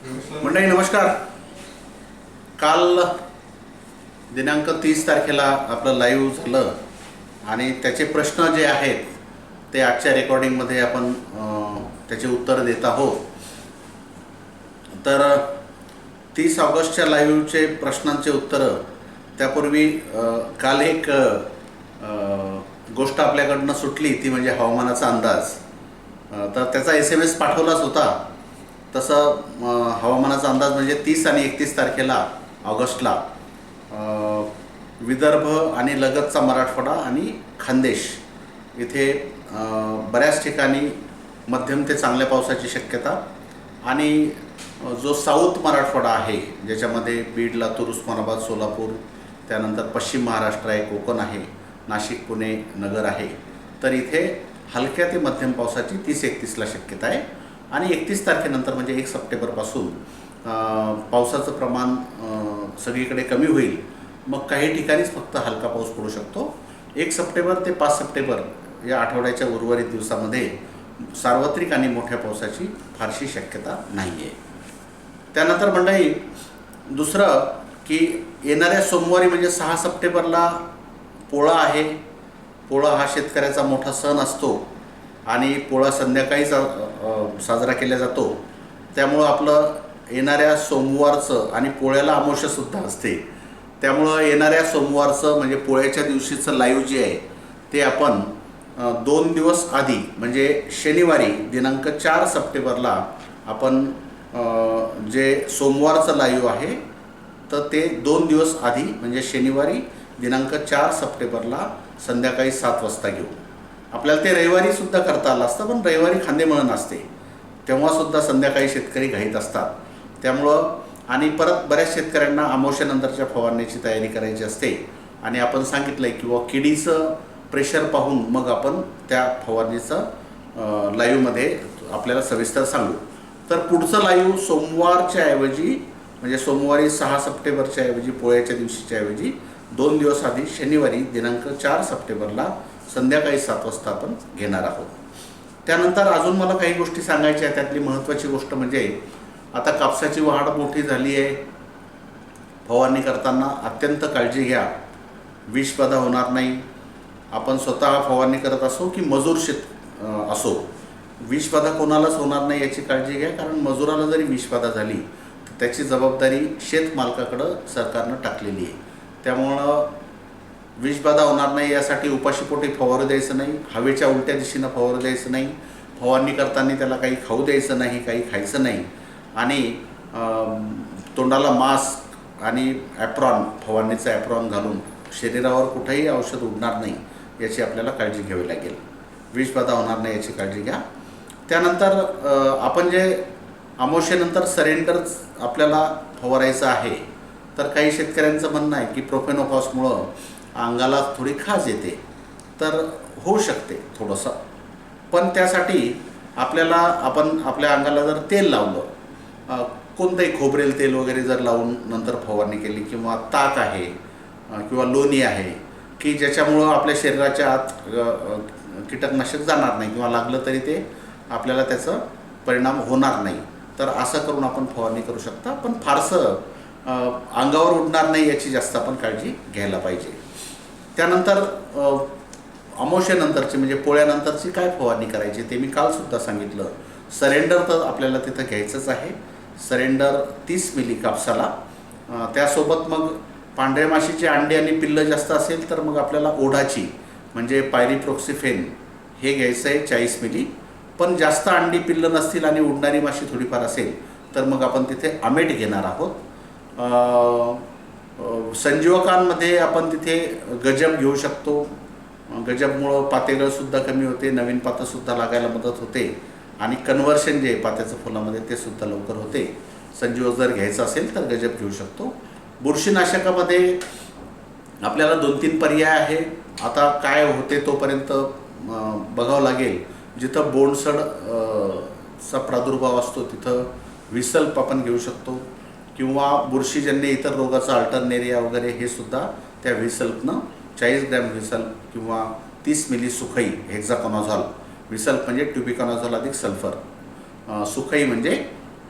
मंडळी नमस्कार। काल दिनांक 30 तारखेला आपलं लाईव्ह झालं आणि त्याचे प्रश्न जे आहेत ते आजच्या रेकॉर्डिंगमध्ये आपण त्याचे उत्तर देत आहोत। तर 30 ऑगस्टच्या लाईव्हचे प्रश्नांचे उत्तर त्यापूर्वी काल एक गोष्ट आपल्याकडनं सुटली ती म्हणजे हवामानाचा अंदाज। तर त्याचा SMS पाठवलाच होता। तसं हवामानाचा अंदाज म्हणजे 30 आणि 31 तारखेला ऑगस्टला विदर्भ आणि लगतचा मराठवाडा आणि खानदेश इथे बऱ्याच ठिकाणी मध्यम ते चांगल्या पावसाची शक्यता आणि जो साऊथ मराठवाडा आहे ज्याच्यामध्ये बीड, लातूर, उस्मानाबाद, सोलापूर, त्यानंतर पश्चिम महाराष्ट्र आहे, कोकण आहे, नाशिक, पुणे, नगर आहे। तर इथे हलक्या ते मध्यम पावसाची 30-31ला शक्यता आहे आणि 31 तारखेनंतर म्हणजे 1 सप्टेंबरपासून पावसाचं प्रमाण सगळीकडे कमी होईल। मग काही ठिकाणीच फक्त हलका पाऊस पडू शकतो। 1 सप्टेंबर ते 5 सप्टेंबर या आठवड्याच्या उर्वरित दिवसामध्ये सार्वत्रिक आणि मोठ्या पावसाची फारशी शक्यता नाही आहे। त्यानंतर मंडळी दुसरं की येणाऱ्या सोमवारी म्हणजे 6 सप्टेंबरला पोळा आहे। पोळा हा शेतकऱ्याचा मोठा सण असतो आणि पोळा संध्याकाळी साजरा केला जातो। त्यामुळं आपलं येणाऱ्या सोमवारचं आणि पोळ्याला अमावस्यासुद्धा असते। त्यामुळं येणाऱ्या सोमवारचं म्हणजे पोळ्याच्या दिवशीचं लाईव्ह जे आहे ते आपण 2 दिवस आधी म्हणजे शनिवारी दिनांक 4 सप्टेंबरला आपण जे सोमवारचं लाईव्ह आहे तर ते 2 दिवस आधी म्हणजे शनिवारी दिनांक 4 सप्टेंबरला संध्याकाळी 7 वाजता घेऊ। आपल्याला ते रविवारी सुद्धा करता आलं असतं पण रविवारी खांदेमळण असते तेव्हासुद्धा संध्याकाळी शेतकरी घाईत असतात। त्यामुळं आणि परत बऱ्याच शेतकऱ्यांना अमावस्येनंतरच्या फवारणीची तयारी करायची असते आणि आपण सांगितलं आहे किंवा किडीचं प्रेशर पाहून मग आपण त्या फवारणीचं लाईव्हमध्ये आपल्याला सविस्तर सांगू। तर पुढचं लाईव्ह सोमवारच्या ऐवजी म्हणजे सोमवारी 6 सप्टेंबरच्या ऐवजी पोळ्याच्या दिवशीच्या ऐवजी 2 दिवस आधी शनिवारी दिनांक 4 सप्टेंबरला संध्याकाळी 7 वाजता आपण घेणार आहोत। त्यानंतर अजून मला काही गोष्टी सांगायच्या आहेत। त्यातली महत्त्वाची गोष्ट म्हणजे आता कापसाची वाढ मोठी झाली आहे। फवारणी करताना अत्यंत काळजी घ्या, विषबाधा होणार नाही। आपण स्वतः फवारणी करत असो की मजूर असो, विषबाधा कोणालाच होणार नाही याची काळजी घ्या। कारण मजुराला जरी विषबाधा झाली तर त्याची जबाबदारी शेतमालकाकडं सरकारनं टाकलेली आहे। त्यामुळं विषबाधा होणार नाही यासाठी उपाशीपोटी फवारू द्यायचं नाही, हवेच्या उलट्या दिशेनं फवारू द्यायचं नाही, फवारणी करताना त्याला काही खाऊ द्यायचं नाही, काही खायचं नाही आणि तोंडाला मास्क आणि ॲप्रॉन, फवारणीचा ॲप्रॉन घालून शरीरावर कुठेही औषध उडणार नाही याची आपल्याला काळजी घ्यावी लागेल। विषबाधा होणार नाही याची काळजी घ्या। त्यानंतर आपण जे अमावस्येनंतर सरेंडर आपल्याला फवारायचं आहे तर काही शेतकऱ्यांचं म्हणणं आहे की प्रोफेनोफॉसमुळं अंगाला थोडी खाज येते, तर होऊ शकते थोडंसं, पण त्यासाठी आपल्याला आपण आपल्या अंगाला जर तेल लावलं, कोणतंही खोबरेल तेल वगैरे जर लावून नंतर फवारणी केली किंवा ताक आहे किंवा लोणी आहे की ज्याच्यामुळं आपल्या शरीराच्या आत कीटकनाशक जाणार नाही किंवा लागलं तरी ते आपल्याला त्याचा परिणाम होणार नाही, तर असं करून आपण फवारणी करू शकता। पण फारसं अंगावर उडणार नाही याची जास्त आपण काळजी घ्यायला पाहिजे। त्यानंतर अमावस्येनंतरची म्हणजे पोळ्यानंतरची काय फवारणी करायची ते मी कालसुद्धा सांगितलं। सरेंडर तर आपल्याला तिथं घ्यायचंच आहे। सरेंडर 30 मिली कापसाला, त्यासोबत मग पांढऱ्या माशीची अंडी आणि पिल्लं जास्त असेल तर मग आपल्याला ओढाची म्हणजे पायरीप्रोक्सिफेन हे घ्यायचं आहे 40 मिली। पण जास्त अंडी पिल्लं नसतील आणि उडणारी माशी थोडीफार असेल तर मग आपण तिथे अमेट घेणार आहोत। संजीवकांमध्ये आपण तिथे गजब घेऊ शकतो। गजबमुळं पातेगळसुद्धा कमी होते, नवीन पातंसुद्धा लागायला मदत होते आणि कन्व्हर्शन जे पात्याचं फुलामध्ये ते सुद्धा लवकर होते। संजीवक जर घ्यायचं असेल तर गजब घेऊ शकतो। बुरशीनाशकामध्ये आपल्याला 2-3 पर्याय आहे। आता काय होते तोपर्यंत बघावं लागेल। जिथं बोंडसड चा प्रादुर्भाव असतो तिथं विसल्प आपण घेऊ शकतो किंवा बुरशीजन्य इतर रोगाचा अल्टरनेरिया वगैरे हे सुद्धा त्या विसल्पनं 40 ग्रॅम विसल्प किंवा 30 मिली सुखई हेक्झाकोनाझॉल, विसल्प म्हणजे ट्युबिकॉनाझॉल अधिक सल्फर, सुखई म्हणजे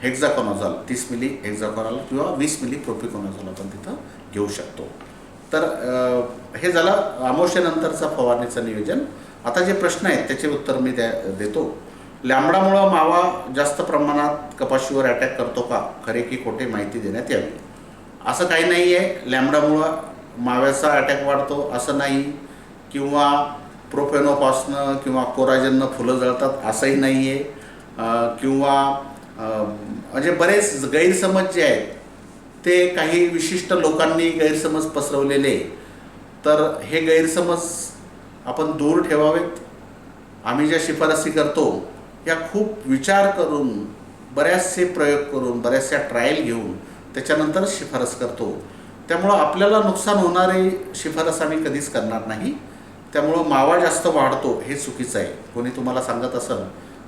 हेक्झाकोनाझॉल 30 मिली हेक्झाकोनाझॉल किंवा 20 मिली प्रोपिकोनाझॉल आपण तिथं घेऊ शकतो. तर हे झालं अमावस्येनंतरचा फवारणीचं नियोजन. आता जे प्रश्न आहेत त्याचे उत्तर मी देतो. लॅम्बडामुळं मावा जास्त प्रमाणात कपाशीवर अटॅक करतो का, खरे की खोटे, माहिती देण्यात यावी. असं काही नाही आहे लॅम्बडामुळं माव्याचा अटॅक वाढतो असं नाही, किंवा प्रोफेनोफॉसनं किंवा कोराजननं फुलं जळतात असंही नाही आहे, किंवा म्हणजे बरेच गैरसमज जे आहेत ते काही विशिष्ट लोकांनी गैरसमज पसरवलेले. तर हे गैरसमज आपण दूर ठेवावेत. आम्ही ज्या शिफारसी करतो या खूप विचार करून, बऱ्याचसे प्रयोग करून, बऱ्याचशा ट्रायल घेऊन त्याच्यानंतर शिफारस करतो. त्यामुळं आपल्याला नुकसान होणारी शिफारस आम्ही कधीच करणार नाही. त्यामुळं मावा जास्त वाढतो हे चुकीचं आहे. कोणी तुम्हाला सांगत असेल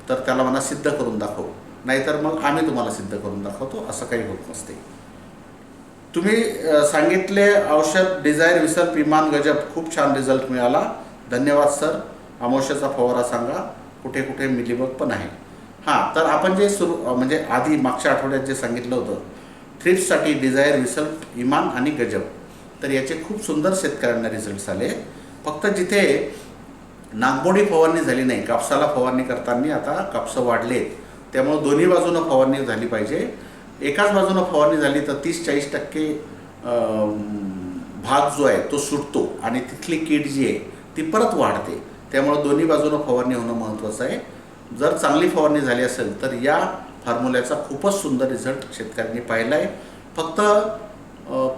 तर त्याला मला सिद्ध करून दाखव, नाहीतर मग आम्ही तुम्हाला सिद्ध करून दाखवतो, असं काही होत नसते. तुम्ही सांगितले औषध डिझायर विसल्प इमान गजब, खूप छान रिझल्ट मिळाला, धन्यवाद सर. अमावस्याचा फवारा सांगा, कुठे कुठे मिलीबग पण आहे. हां, तर आपण जे म्हणजे आधी मागच्या आठवड्यात जे सांगितलं होतं थ्रिप्ससाठी डिझायर विसल्प इमान आणि गजब, तर याचे खूप सुंदर शेतकऱ्यांना रिझल्ट्स आले. फक्त जिथे नागमोडी फवारणी झाली नाही, कापसाला फवारणी करताना आता कापसं वाढलेत, त्यामुळं दोन्ही बाजूनं फवारणी झाली पाहिजे. एकाच बाजूनं फवारणी झाली तर 30-40% भाग जो आहे तो सुटतो आणि तिथली कीड जी आहे ती परत वाढते. त्यामुळं दोन्ही बाजूनं फवारणी होणं महत्त्वाचं आहे. जर चांगली फवारणी झाली असेल तर या फॉर्म्युल्याचा खूपच सुंदर रिझल्ट शेतकऱ्यांनी पाहिला आहे. फक्त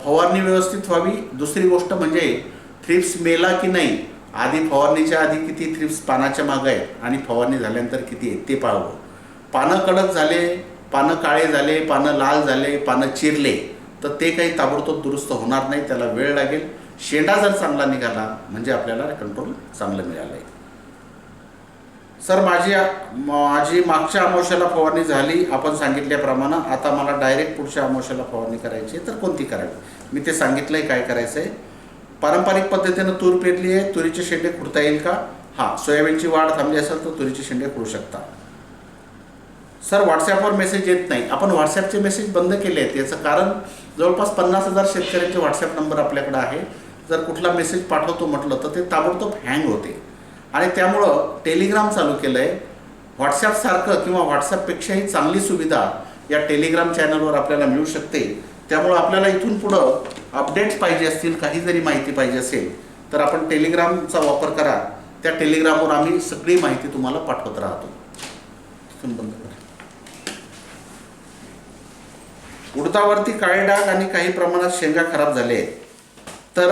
फवारणी व्यवस्थित व्हावी. दुसरी गोष्ट म्हणजे थ्रिप्स मेला की नाही, आधी फवारणीच्या आधी किती थ्रिप्स पानाच्या मागं आहेत आणि फवारणी झाल्यानंतर किती आहेत ते पाहावं. पानं कडक झाले, पानं काळे झाले, पानं लाल झाले, पानं चिरले तर ते काही ताबडतोब दुरुस्त होणार नाही, त्याला वेळ लागेल. शेंडा जर चांगला निघाला म्हणजे आपल्याला कंट्रोल चांगलं मिळालं आहे. सर माझी मागच्या अमावस्याला फवारणी झाली आपण सांगितल्याप्रमाणे, आता मला डायरेक्ट पुढच्या अमावस्याला फवारणी करायची आहे तर कोणती करावी. मी ते सांगितलं आहे काय करायचं आहे. पारंपरिक पद्धतीनं तूर पेरली आहे, तुरीचे शेंडे खुडता येईल का. हां, सोयाबीनची वाढ थांबली असेल तर तुरीचे शेंडे खुडू शकता. सर व्हॉट्सॲपवर मेसेज येत नाही, आपण व्हॉट्सॲपचे मेसेज बंद केले आहेत. याचं कारण जवळपास 50,000 शेतकऱ्यांचे व्हॉट्सॲप नंबर आपल्याकडे आहे. जर कुठला मेसेज पाठवतो म्हटलं तर ते ताबडतोब हँग होते आणि त्यामुळं टेलिग्राम चालू केलं आहे. व्हॉट्सॲपसारखं किंवा व्हॉट्सॲपपेक्षाही चांगली सुविधा या टेलिग्राम चॅनलवर आपल्याला मिळू शकते. त्यामुळं आपल्याला इथून पुढं अपडेट्स पाहिजे असतील, काही जरी माहिती पाहिजे असेल तर आपण टेलिग्रामचा वापर करा. त्या टेलिग्रामवर आम्ही सगळी माहिती तुम्हाला पाठवत राहतो. तिथून बंद करा. उडदावरती काळे डाग आणि काही प्रमाणात शेंगा खराब झाले आहेत. तर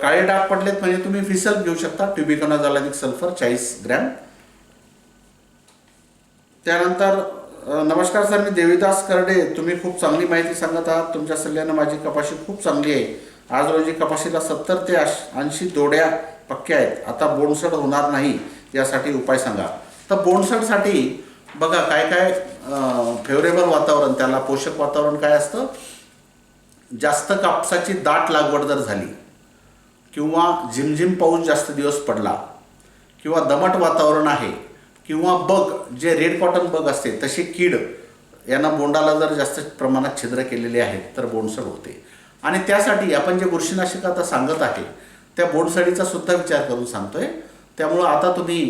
काळे डाग पडलेत म्हणजे तुम्ही विसल्प घेऊ शकता, ट्युबिकोनाझॉल सल्फर 40 ग्रॅम. त्यानंतर नमस्कार सर, मी देवीदास करडे, तुम्ही खूप चांगली माहिती सांगत आहात. तुमच्या सल्ल्यानं माझी कपाशी खूप चांगली आहे. आज रोजी कपाशीला 70 ते 80 दोड्या पक्क्या आहेत. आता बोंडसड होणार नाही यासाठी उपाय सांगा. तर बोंडसडसाठी बघा काय काय फेवरेबल वातावरण, त्याला पोषक वातावरण काय असतं. जास्त कापसाची दाट लागवड जर झाली किंवा झिमझिम पाऊस जास्त दिवस पडला किंवा दमट वातावरण आहे किंवा बग जे रेड कॉटन बग असते तशी कीड यांना बोंडाला जर जास्त प्रमाणात छिद्र केलेले आहेत तर बोंडसड होते. आणि त्यासाठी आपण जे बुरशीनाशक आता सांगत आहे त्या बोंडसडीचा सुद्धा विचार करून सांगतोय. त्यामुळं आता तुम्ही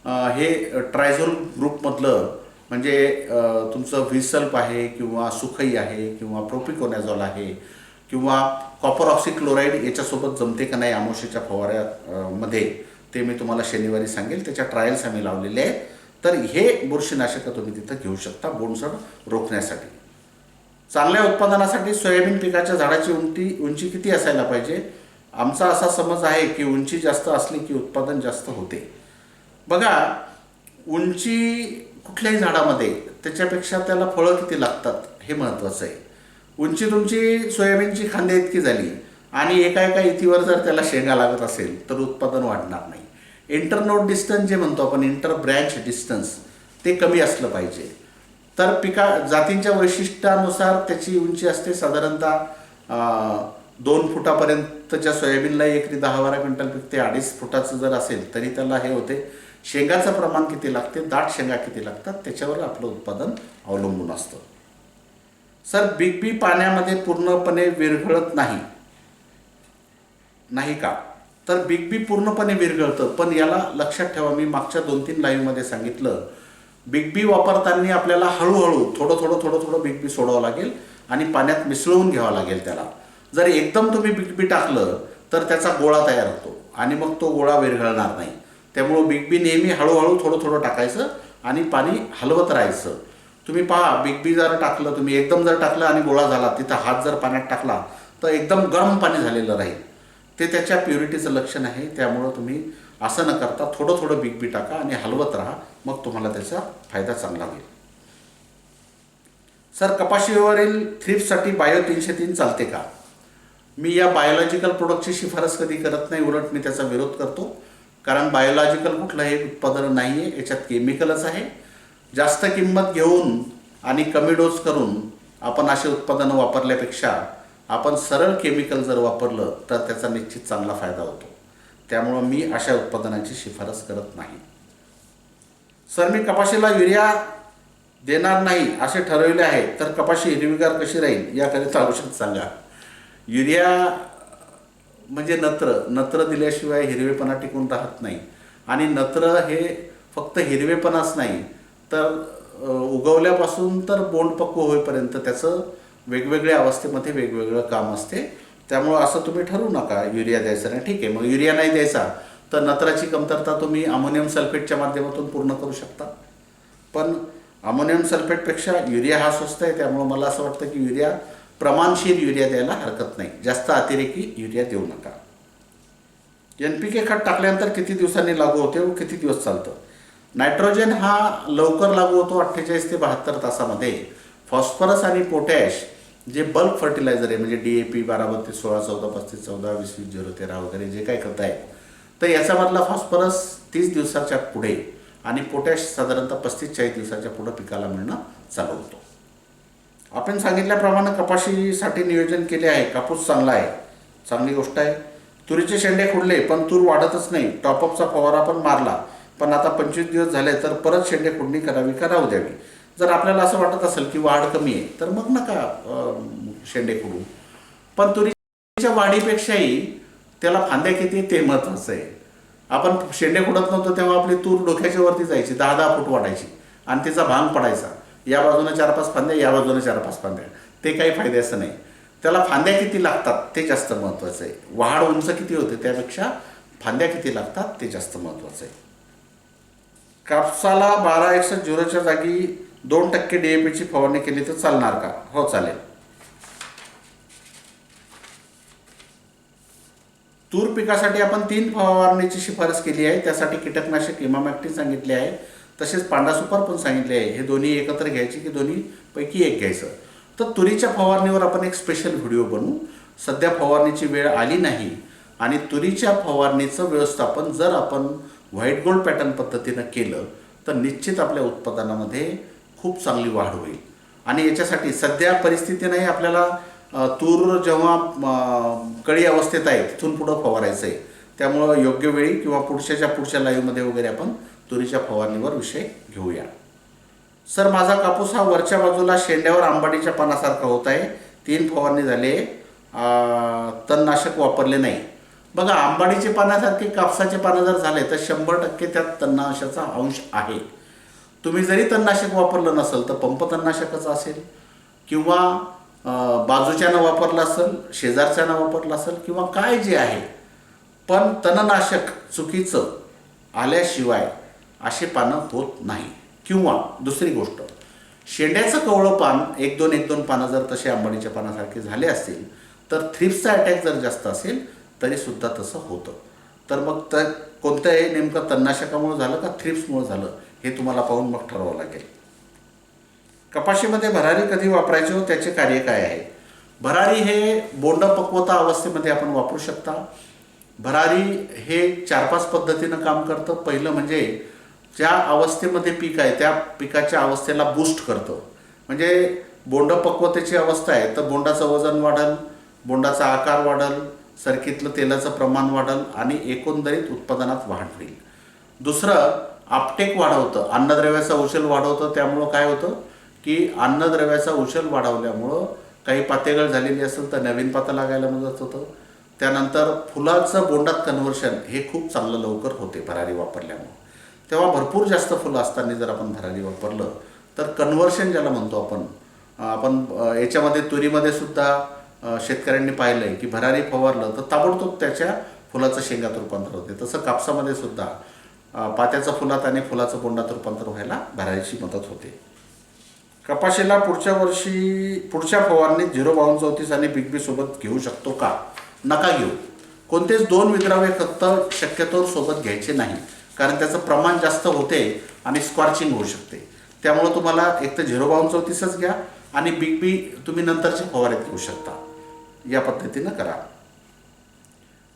हे ट्रायझोल ग्रुपमधलं म्हणजे तुमचं विसल्प आहे किंवा सुखई आहे किंवा प्रोपिकोनॅझॉल आहे किंवा कॉपर ऑक्सिक्लोराईड याच्यासोबत जमते का नाही अमावस्येच्या फवाऱ्यामध्ये ते मी तुम्हाला शनिवारी सांगेल. त्याच्या ट्रायल्स आम्ही लावलेले आहेत. तर हे बुरशीनाशकं तुम्ही तिथं घेऊ शकता बोंडसड रोखण्यासाठी. चांगल्या उत्पादनासाठी सोयाबीन पिकाच्या झाडाची उंची किती असायला पाहिजे. आमचा असा समज आहे की उंची जास्त असली की उत्पादन जास्त होते. बघा, उंची कुठल्याही झाडामध्ये त्याच्यापेक्षा त्याला फळं किती लागतात हे महत्त्वाचं आहे. उंची तुमची सोयाबीनची खांद्या इतकी झाली आणि एका इतीवर जर त्याला शेंगा लागत असेल तर उत्पादन वाढणार नाही. इंटरनोड डिस्टन्स जे म्हणतो आपण, इंटर ब्रँच डिस्टन्स, ते कमी असलं पाहिजे. तर जातींच्या वैशिष्ट्यानुसार त्याची उंची असते साधारणतः 2 फुटापर्यंतच्या सोयाबीनला एकरी 10-12 क्विंटल पिकते. 2.5 फुटाचं जर असेल तरी त्याला हे होते. शेंगाचं प्रमाण किती लागते, दाट शेंगा किती लागतात त्याच्यावर आपलं उत्पादन अवलंबून असतं. सर बिग बी पाण्यामध्ये पूर्णपणे विरघळत नाही, नाही का? तर बिग बी पूर्णपणे विरघळतं, पण याला लक्षात ठेवा, मी मागच्या 2-3 लाईव्हमध्ये सांगितलं, बिग बी वापरताना आपल्याला हळूहळू थोडं बिग बी सोडावं लागेल आणि पाण्यात मिसळून घ्यावं लागेल त्याला. जर एकदम तुम्ही बिग बी टाकलं तर त्याचा गोळा तयार होतो आणि मग तो गोळा विरघळणार नाही. त्यामुळं बिग बी नेहमी हळूहळू थोडं टाकायचं आणि पाणी हलवत राहायचं. तुम्ही पहा, बिग बी जर टाकलं, तुम्ही एकदम जर टाकलं आणि गोळा झाला, तिथं हात जर पाण्यात टाकला तर एकदम गरम पाणी झालेलं राहील. ते त्याच्या प्युरिटीचं लक्षण आहे. त्यामुळं तुम्ही असं न करता थोडं बिग बी टाका आणि हलवत राहा, मग तुम्हाला त्याचा फायदा चांगला होईल. सर कपाशीवरील थ्रिप्ससाठी बायो 303 चालते का? मी या बायोलॉजिकल प्रोडक्टची शिफारस कधी करत नाही, उलट मी त्याचा विरोध करतो. कारण बायोलॉजिकल कुठलंही उत्पादन नाही आहे, याच्यात केमिकलच आहे. जास्त किंमत घेऊन आणि कमी डोस करून आपण असे उत्पादनं वापरल्यापेक्षा आपण सरळ केमिकल जर वापरलं तर त्याचा निश्चित चांगला फायदा होतो. त्यामुळं मी अशा उत्पादनांची शिफारस करत नाही. सर मी कपाशीला युरिया देणार नाही असे ठरवले आहे, तर कपाशी हिरवीगार कशी राहील याकरिता औषध सांगा. युरिया म्हणजे नत्र दिल्याशिवाय हिरवेपणा टिकून राहत नाही. आणि नत्र हे फक्त हिरवेपणाच नाही, तर उगवल्यापासून तर बोंड पक्व होईपर्यंत त्याचं वेगवेगळ्या अवस्थेमध्ये वेगवेगळं काम असते. त्यामुळं असं तुम्ही ठरवू नका युरिया द्यायचा नाही. ठीक आहे, मग युरिया नाही द्यायचा तर नत्राची कमतरता तुम्ही अमोनियम सल्फेटच्या माध्यमातून पूर्ण करू शकता. पण अमोनियम सल्फेटपेक्षा युरिया हा स्वस्त आहे. त्यामुळं मला असं वाटतं की प्रमाणशीर युरिया द्यायला हरकत नाही. जास्त अतिरेकी युरिया देऊ नका. NPK खत टाकल्यानंतर किती दिवसांनी लागू होते व किती दिवस चालतं? नायट्रोजन हा लवकर लागू होतो 48 ते 72 तासामध्ये. फॉस्फरस आणि पोटॅश जे बल्क फर्टिलायझर आहे, म्हणजे DAP 12-32, 16-14, 35-14, 20-20-0-13 वगैरे जे काही खतं आहेत, तर याच्यामधला फॉस्फरस 30 दिवसाच्या पुढे आणि पोटॅश साधारणतः 35-40 दिवसाच्या पुढे पिकाला मिळणं चालू होतो. आपण सांगितल्याप्रमाणे कपाशीसाठी नियोजन केले आहे. कापूस चांगला आहे, चांगली गोष्ट आहे. तुरीचे शेंडे खुडले पण तूर वाढतच नाही. टॉपअपचा फवारा पण मारला, पण आता 25 दिवस झाले, तर परत शेंडे खुडणी करावी का राहू द्यावी? जर आपल्याला असं वाटत असेल की वाढ कमी आहे तर मग नका शेंडे खुडू. पण तुरीच्या वाढीपेक्षाही त्याला फांद्या किती ते महत्त्वाचं आहे. आपण शेंडे खुडत नव्हतो तेव्हा आपली तूर डोक्याच्या वरती जायची, 10-10 फूट वाढायची आणि तिचा भांग पडायचा. या बाजूने 4-5 फांद्या, या बाजूने 4-5 फांद्या. ते काही फायद्याचं नाही. त्याला फांद्या किती लागतात ते जास्त महत्त्वाचं आहे. वाढ उंच किती होते त्यापेक्षा फांद्या किती लागतात ते जास्त महत्त्वाचं आहे. कापसाला 1261 जागी 2% DAPची फवारणी केली तर चालणार का? हो, चालेल. तूर पिकासाठी आपण 3 फवारणीची शिफारस केली आहे. त्यासाठी कीटकनाशक इमामॅक्टिन सांगितले आहे, तसेच पांडा सुपर पण सांगितले आहे. हे दोन्ही एकत्र घ्यायचे की दोन्हीपैकी एक घ्यायचं? तर तुरीच्या फवारणीवर आपण एक स्पेशल व्हिडिओ बनवू. सध्या फवारणीची वेळ आली नाही आणि तुरीच्या फवारणीचं व्यवस्थापन जर आपण व्हाईट गोल्ड पॅटर्न पद्धतीनं केलं तर निश्चित आपल्या उत्पादनामध्ये खूप चांगली वाढ होईल. आणि याच्यासाठी सध्या परिस्थिती नाही, आपल्याला तूर जेव्हा कळी अवस्थेत आहे तिथून पुढं फवारायचं आहे. त्यामुळं योग्य वेळी किंवा पुढच्या लाईव्हमध्ये वगैरे आपण तुरीच्या फवारणीवर विषय घेऊया. सर माझा कापूस हा वरच्या बाजूला शेंड्यावर आंबाडीच्या पानासारखा होत आहे. 3 फवारणी झाले, तणनाशक वापरले नाही. बघा, आंबाडीचे पानासारखे कापसाचे पानं जर झाले तर 100% त्यात तणनाशकाचा अंश आहे. तुम्ही जरी तणनाशक वापरलं नसेल तर पंप तणनाशकाचं असेल किंवा बाजूच्यानं वापरलं असेल, शेजारच्यानं वापरलं असेल किंवा काय जे आहे, पण तणनाशक चुकीचं आल्याशिवाय असे पानं होत नाही. किंवा दुसरी गोष्ट, शेंड्याचं कवळं पान 1-2 पानं जर तसे आंबाडीच्या पानासारखे झाले असतील तर थ्रिप्सचा अटॅक जर जास्त असेल तरीसुद्धा तसं होतं. तर मग कोणतं हे नेमकं तणनाशकामुळे झालं का थ्रिप्समुळे झालं हे तुम्हाला पाहून मग ठरवावं लागेल. कपाशीमध्ये भरारी कधी वापरायची व त्याचे कार्य काय आहे? भरारी हे बोंड पक्वता अवस्थेमध्ये आपण वापरू शकता. भरारी हे 4-5 पद्धतीनं काम करतं. पहिलं म्हणजे ज्या अवस्थेमध्ये पीक आहे त्या पिकाच्या अवस्थेला बूस्ट करतं. म्हणजे बोंड पक्वतेची अवस्था आहे तर बोंडाचं वजन वाढेल, बोंडाचा आकार वाढेल, सरकीतलं तेलाचं प्रमाण वाढेल आणि एकंदरीत उत्पादनात वाढ होईल. दुसरं, आपटेक वाढवतं, अन्नद्रव्याचा उचल वाढवतं. त्यामुळं काय होतं की अन्नद्रव्याचा उचल वाढवल्यामुळं काही पातेगळ झालेली असेल तर नवीन पातं लागायला मदत होतं. त्यानंतर फुलाचं बोंडात कन्व्हर्शन हे खूप चांगलं लवकर होते भरारी वापरल्यामुळं. तेव्हा भरपूर जास्त फुलं असताना जर आपण भरारी वापरलं तर कन्व्हर्शन ज्याला म्हणतो आपण याच्यामध्ये तुरीमध्ये सुद्धा शेतकऱ्यांनी पाहिलं आहे की भरारी फवारलं तर ताबडतोब त्याच्या फुलाचं शेंगात रूपांतर होते. तसं कापसामध्ये सुद्धा पात्याचं फुलात आणि फुलाचं बोंडात रूपांतर व्हायला भरारीची मदत होते. कपाशीला पुढच्या फवारणीत 05234 आणि बिग बी सोबत घेऊ शकतो का? नका घेऊ. कोणतेच 2 विद्राव्य खत शक्यतोवर सोबत घ्यायचे नाही, कारण त्याचं प्रमाण जास्त होते आणि स्कॉर्चिंग होऊ शकते. त्यामुळे तुम्हाला एक तर 05234च घ्या आणि बिग बी तुम्ही नंतरच्या फवारीत घेऊ शकता. या पद्धतीनं करा.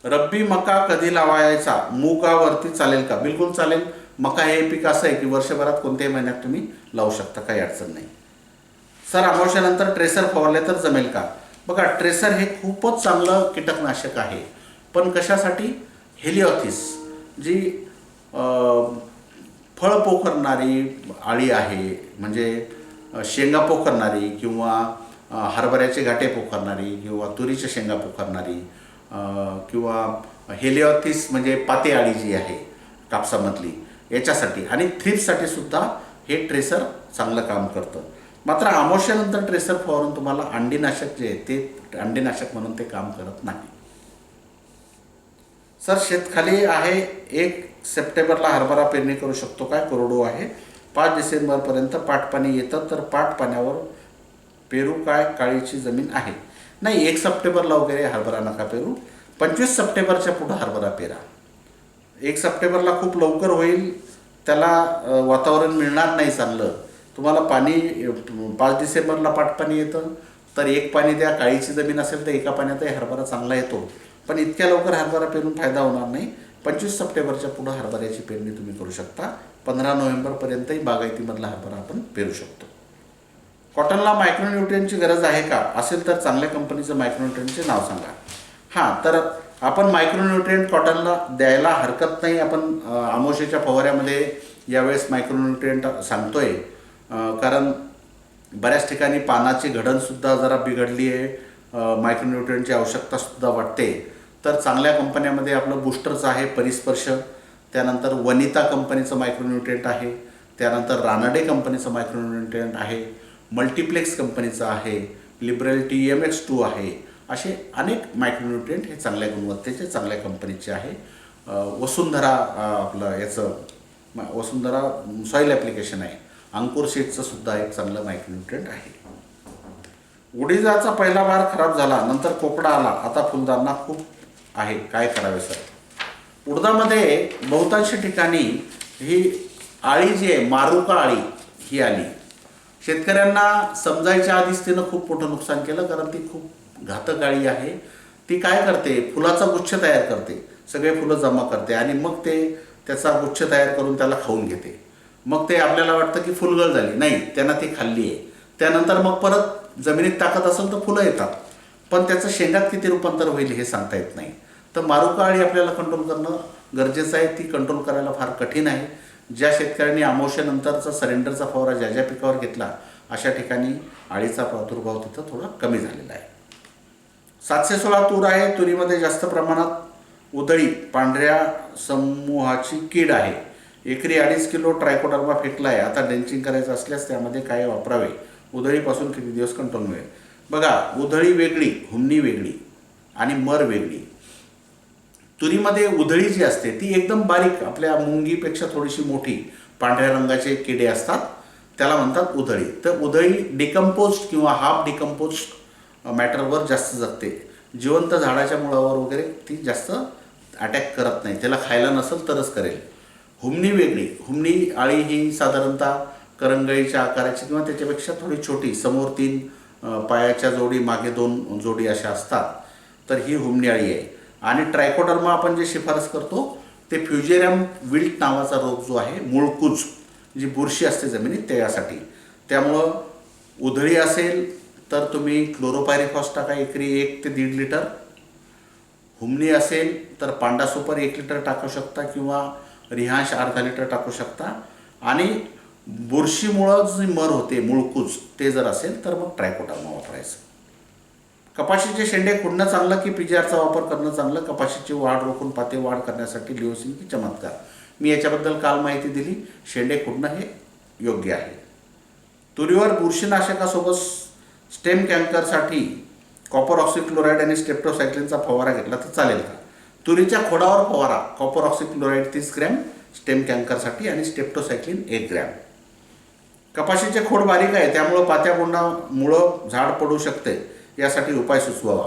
रब्बी मका कधी लावायचा? मुगावरती चालेल का? बिलकुल चालेल. मका हे पीक असं आहे की वर्षभरात कोणत्याही महिन्यात तुम्ही लावू शकता, काही अडचण नाही. सर, अमावस्यानंतर ट्रेसर फवारले तर जमेल का? बघा, ट्रेसर हे खूपच चांगलं कीटकनाशक आहे, पण कशासाठी? हेलिओथिस जी फळ पोखरणारी आळी आहे, म्हणजे शेंगा पोखरणारी किंवा हरभऱ्याचे गाठे पोखरणारी किंवा तुरीच्या शेंगा पोखरणारी किंवा हेलिओथिस म्हणजे पाते आळी जी आहे कापसामधली, याच्यासाठी आणि थ्रिप्ससाठी सुद्धा हे ट्रेसर चांगलं काम करतं. मात्र अमावस्यानंतर ट्रेसर फवारून तुम्हाला अंडीनाशक जे आहे ते अंडीनाशक म्हणून ते काम करत नाही. सर, शेतखाली आहे, 1 सप्टेंबरला हरभरा पेरणी करू शकतो काय? कोरडो आहे, 5 डिसेंबरपर्यंत पाटपाणी येतं, तर पाटपाण्यावर पेरू काय? काळीची जमीन आहे. नाही, 1 सप्टेंबरला वगैरे हरभरा नका पेरू. 25 सप्टेंबरच्या पुढं हरभरा पेरा. 1 सप्टेंबरला खूप लवकर होईल, त्याला वातावरण मिळणार नाही चांगलं. तुम्हाला पाणी 5 डिसेंबरला पाटपाणी येतं, तर 1 पाणी द्या. काळीची जमीन असेल तर एका पाण्यातही हरभरा चांगला येतो, पण इतक्या लवकर हरभरा पेरून फायदा होणार नाही. 25 सप्टेंबरच्या पुढं हरभऱ्याची पेरणी तुम्ही करू शकता. 15 नोव्हेंबरपर्यंतही बागायतीमधला हरभरा आपण पेरू शकतो. कॉटनला मायक्रोन्यूट्रियनची गरज आहे का? असेल तर चांगल्या कंपनीचं मायक्रोन्यूट्रियनचे नाव सांगा. हां, तर आपण मायक्रोन्यूट्रियंट कॉटनला द्यायला हरकत नाही. आपण अमावस्येच्या फवाऱ्यामध्ये यावेळेस मायक्रोन्यूट्रियंट सांगतोय, कारण बऱ्याच ठिकाणी पानाची घडणसुद्धा जरा बिघडली आहे, मायक्रोन्यूट्रियंटची आवश्यकतासुद्धा वाटते. तर चांगल्या कंपन्यामध्ये आपलं बूस्टरचं आहे परिस्पर्श, त्यानंतर वनिता कंपनीचं मायक्रोन्यूट्रियंट आहे, त्यानंतर रानडे कंपनीचं मायक्रोन्यूट्रियंट आहे, मल्टीप्लेक्स कंपनीचं आहे, लिबरल TMX2 आहे. असे अनेक मायक्रोन्यूट्रियंट हे चांगल्या गुणवत्तेचे, चांगल्या कंपनीचे आहे. वसुंधरा आपलं याचं वसुंधरा सॉईल ॲप्लिकेशन आहे, अंकुर सीडचं सुद्धा एक चांगलं मायक्रोन्यूट्रियंट आहे. उडीदाचा पहिला भार खराब झाला, नंतर पोपडा आला, आता फुलदारणा खूप आहे, काय करावे सर? उडदामध्ये बहुतांश ठिकाणी ही आळी जी आहे, मारुका आळी ही आली. शेतकऱ्यांना समजायच्या आधीच तिनं खूप मोठं नुकसान केलं, कारण ती खूप घातक आळी आहे. ती काय करते? फुलाचा गुच्छ तयार करते, सगळे फुलं जमा करते आणि मग ते त्याचा गुच्छ तयार करून त्याला खाऊन घेते. मग ते आपल्याला वाटतं की फुलगळ झाली, नाही, त्यांना ती खाल्ली आहे. त्यानंतर मग परत जमिनीत टाकत असेल तर फुलं येतात, पण त्याचं शेंगात किती रूपांतर होईल हे सांगता येत नाही. तर मारुका आळी आपल्याला कंट्रोल करणं गरजेचं आहे. ती कंट्रोल करायला फार कठीण आहे. ज्या शेतकऱ्यांनी अमावस्येनंतरचा सरेंडरचा फवारा ज्या ज्या पिकावर घेतला, अशा ठिकाणी आळीचा प्रादुर्भाव तिथं थोडा कमी झालेला आहे. 716 तूर आहे, तुरीमध्ये जास्त प्रमाणात उधळी पांढऱ्या समूहाची कीड आहे. एकरी 2.5 किलो ट्रायकोडर्मा फेकला आहे. आता ड्रेंचिंग करायचं असल्यास त्यामध्ये काय वापरावे? उधळीपासून किती दिवस कंट्रोल मिळेल? बघा, उधळी वेगळी, हुमणी वेगळी आणि मर वेगळी. तुरीमध्ये उधळी जी असते ती एकदम बारीक, आपल्या मुंगीपेक्षा थोडीशी मोठी पांढऱ्या रंगाचे किडे असतात, त्याला म्हणतात उधळी. तर उधळी डिकम्पोज्ड किंवा हाफ डिकम्पोज्ड मॅटरवर जास्त जगते. जिवंत झाडाच्या मुळावर वगैरे ती जास्त अटॅक करत नाही, त्याला खायला नसेल तरच करेल. हुमणी वेगळी. हुमणी आळी ही साधारणतः करंगळीच्या आकाराची किंवा त्याच्यापेक्षा थोडी छोटी, समोर 3 पायाच्या जोडी, मागे 2 जोडी अशा असतात, तर ही हुमणी आळी आहे. आणि ट्रायकोडर्मा आपण जे शिफारस करतो ते फ्युजेरियम विल्ट नावाचा रोग जो आहे, मूळकूज जी बुरशी असते जमिनीत त्यासाठी. त्यामुळं उधळी असेल तर तुम्ही क्लोरोपायरिफॉस टाका, एकरी 1 ते 1.5 लिटर. हुमणी असेल तर पांडा सुपर 1 लिटर टाकू शकता किंवा रिहांश अर्धा लिटर टाकू शकता. आणि बुरशीमुळं जी मर होते, मुळकूज, ते जर असेल तर मग ट्रायकोडर्मा वापरायचं. कपाशीचे शेंडे खुडणं चांगलं की पीजीआरचा वापर करणं चांगलं? कपाशीची वाढ रोखून पाते वाढ करण्यासाठी लिओसिन की चमत्कार? मी याच्याबद्दल काल माहिती दिली. शेंडे खुडणं हे योग्य आहे. तुरीवर बुरशीनाशकासोबत स्टेम कॅन्करसाठी कॉपर ऑक्सिक्लोराईड आणि स्टेप्टोसायक्लिनचा फवारा घेतला तर चालेल का? तुरीच्या खोडावर फवारा. कॉपर ऑक्सिक्लोराईड 30 ग्रॅम स्टेम कॅन्करसाठी आणि स्टेप्टोसायक्लिन 1 ग्रॅम. कपाशीचे खोड बारीक आहे, त्यामुळं पात्या बोंडामुळं झाड पडू शकते, यासाठी उपाय सुचवावा.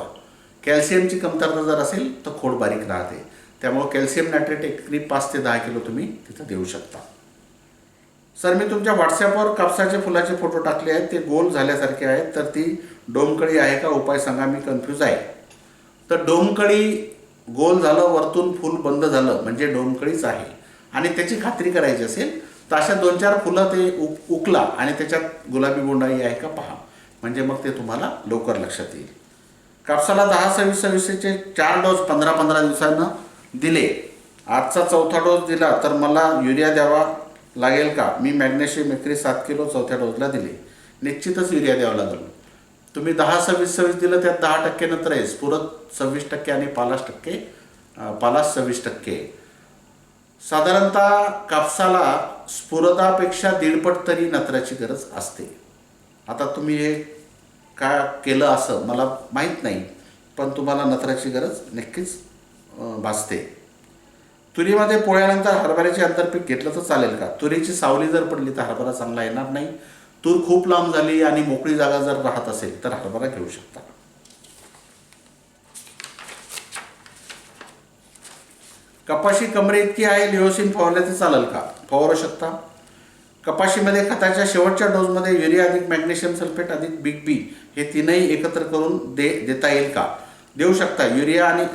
कॅल्शियमची कमतरता जर असेल तर खोड बारीक राहते, त्यामुळं कॅल्शियम नायट्रेट एकरी 5 ते 10 किलो तुम्ही तिथं देऊ शकता. सर, मी तुमच्या व्हॉट्सॲपवर कापसाचे फुलाचे फोटो टाकले आहेत, ते गोल झाल्यासारखे आहेत, तर ती डोमकळी आहे का? उपाय सांगा, मी कन्फ्यूज आहे. तर डोमकळी गोल झालं, वरतून फूल बंद झालं म्हणजे डोमकळीच आहे. आणि त्याची खात्री करायची असेल तर अशा 2-4 फुलं ते उकला आणि त्याच्यात गुलाबी बोंडाई आहे का पहा, म्हणजे मग ते तुम्हाला लवकर लक्षात येईल. कापसाला 10-26-26चे 4 डोस 15-15 दिवसांना दिले. आजचा 4था डोस दिला तर मला युरिया द्यावा लागेल का? मी मॅग्नेशियम एकरी 7 किलो 4थ्या डोसला दिले. निश्चितच युरिया द्यावा लागेल. तुम्ही 10-26-26 दिलं, त्यात 10% नंतर आहे, स्फुरद 26% आणि पालाश 26%. साधारणतः कापसाला स्फुरदापेक्षा 1.5 तरी नत्राची गरज असते. आता तुम्ही हे का केलं असं मला माहीत नाही, पण तुम्हाला नत्राची गरज नक्कीच भासते. तुरीमध्ये पोळ्यानंतर हरभऱ्याचे आंतरपीक घेतलं तर चालेल का? तुरीची सावली जर पडली तर हरभरा चांगला येणार नाही. तूर खूप लांब झाली आणि मोकळी जागा जर राहत असेल तर हरभरा घेऊ शकता. कपाशी कमरे इतकी आहे, लिओसिन फवारले तर चालेल का? फवारू शकता. कपाशीमध्ये खताच्या शेवटच्या डोसमध्ये युरिया अधिक मॅग्नेशियम सल्फेट अधिक बिग बी हे तीनही एकत्र करून देता येईल का? देऊ शकता. युरिया आणि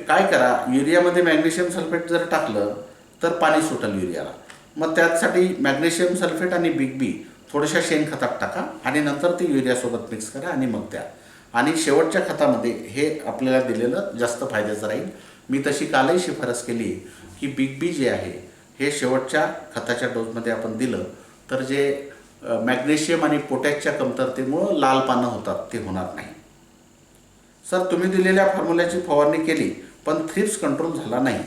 काय करा, युरियामध्ये मॅग्नेशियम सल्फेट जर टाकलं तर पाणी सुटेल युरियाला. मग त्यासाठी मॅग्नेशियम सल्फेट आणि बिग बी थोड्याशा शेणखतात टाका आणि नंतर ते युरियासोबत मिक्स करा आणि मग द्या. आणि शेवटच्या खतामध्ये हे आपल्याला दिलेलं जास्त फायद्याचं राहील. मी तशी कालही शिफारस केली की बिग बी जे आहे हे शेवटच्या खताच्या डोसमध्ये आपण दिलं तर जे मॅग्नेशियम आणि पोटॅशच्या कमतरतेमुळं लाल पानं होतात ते होणार नाही. सर, तुम्ही दिलेल्या फॉर्म्युल्याची फवारणी केली पण थ्रिप्स कंट्रोल झाला नाही.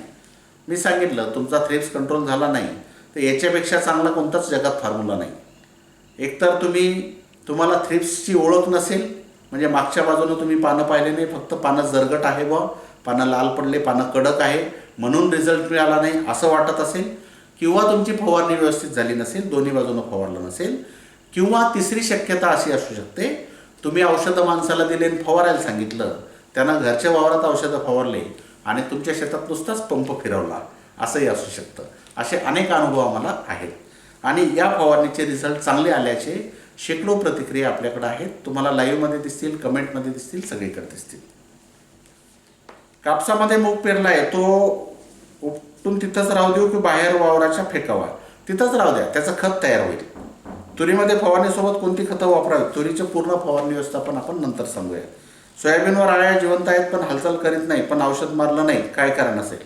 मी सांगितलं तुमचा थ्रिप्स कंट्रोल झाला नाही तर याच्यापेक्षा चांगला कोणताच जगात फॉर्म्युला नाही. एकतर तुम्हाला थ्रिप्सची ओळख नसेल, म्हणजे मागच्या बाजूनं तुम्ही पानं पाहिले नाही, फक्त पानं जरगट आहे व पानं लाल पडले, पानं कडक आहे म्हणून रिझल्ट मिळाला नाही असं वाटत असेल, किंवा तुमची फवारणी व्यवस्थित झाली नसेल, दोन्ही बाजूनं फवारलं नसेल, किंवा तिसरी शक्यता अशी असू शकते, तुम्ही औषधं माणसाला दिले आणि फवारायला सांगितलं, त्यांना घरच्या वावरात औषधं फवारले आणि तुमच्या शेतात नुसताच पंप फिरवला, असंही असू शकतं. असे अनेक अनुभव आम्हाला आहेत आणि या फवारणीचे रिझल्ट चांगले आल्याचे शेकडो प्रतिक्रिया आपल्याकडे आहेत. तुम्हाला लाईव्हमध्ये दिसतील, कमेंटमध्ये दिसतील, सगळीकडे दिसतील. कापसामध्ये मूग पेरला आहे, तो उपटून तिथंच राहू देऊ की बाहेर वावराच्या फेकावा? तिथंच राहू द्या, त्याचं खत तयार होईल. तुरीमध्ये फवारणीसोबत कोणती खतं वापरावी? तुरीचं पूर्ण फवारणी व्यवस्थापन आपण नंतर सांगूया. सोयाबीनवर आळ्या जिवंत आहेत पण हालचाल करीत नाही, पण औषध मारलं नाही, काय कारण असेल?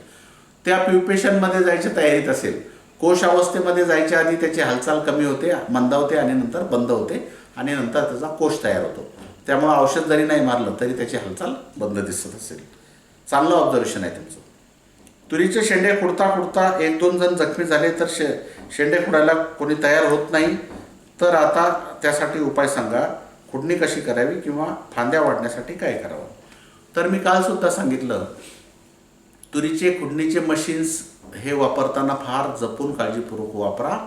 त्या प्युपेशनमध्ये जायच्या तयारीत असेल, कोश अवस्थेमध्ये जायच्या आधी त्याची हालचाल कमी होते, मंदावते आणि नंतर बंद होते आणि नंतर त्याचा कोश तयार होतो. त्यामुळे औषध जरी नाही मारलं तरी त्याची हालचाल बंद दिसत असेल. चांगलं ऑब्झर्वेशन आहे तुमचं. तुरीचे शेंडे खुडता खुडता 1-2 जण जखमी झाले तर शेंडे खुडायला कोणी तयार होत नाही, तर आता त्यासाठी उपाय सांगा. खुडणी कशी करावी किंवा फांद्या वाढण्यासाठी काय करावं? तर मी कालसुद्धा सांगितलं, तुरीचे खुडणीचे मशीन्स हे वापरताना फार जपून काळजीपूर्वक वापरा,